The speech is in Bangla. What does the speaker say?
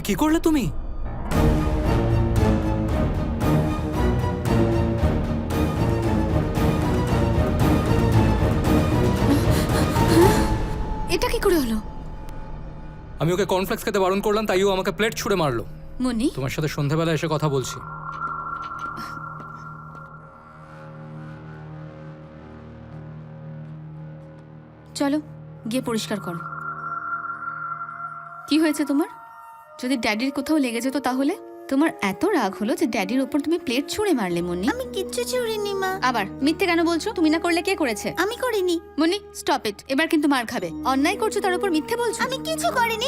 কি করলে তুমি? এটা কি করে হলো? আমি ওকে কর্নফ্লেক্স খেতে বারণ করলাম, তাই ও আমাকে প্লেট ছুঁড়ে মারলো। মুন্নি, তোমার সাথে সন্ধ্যাবেলা এসে কথা বলছি। চলো গিয়ে পরিষ্কার করো। কি হয়েছে তোমার? যদি ড্যাডির কোথাও লেগে যেত তাহলে? তোমার এত রাগ হলো যে ড্যাডির ওপর তুমি প্লেট ছুঁড়ে মারলে। মুন্নি, আমি কিচ্ছু ছুড়িনি মা। আবার মিথ্যে কেন বলছো? তুমি না করলে কে করেছে? আমি করিনি। মুন্নি স্টপ ইট, এবার কিন্তু মার খাবে। অন্যায় করছো তার উপর মিথ্যে বলছো। আমি কিছু করিনি।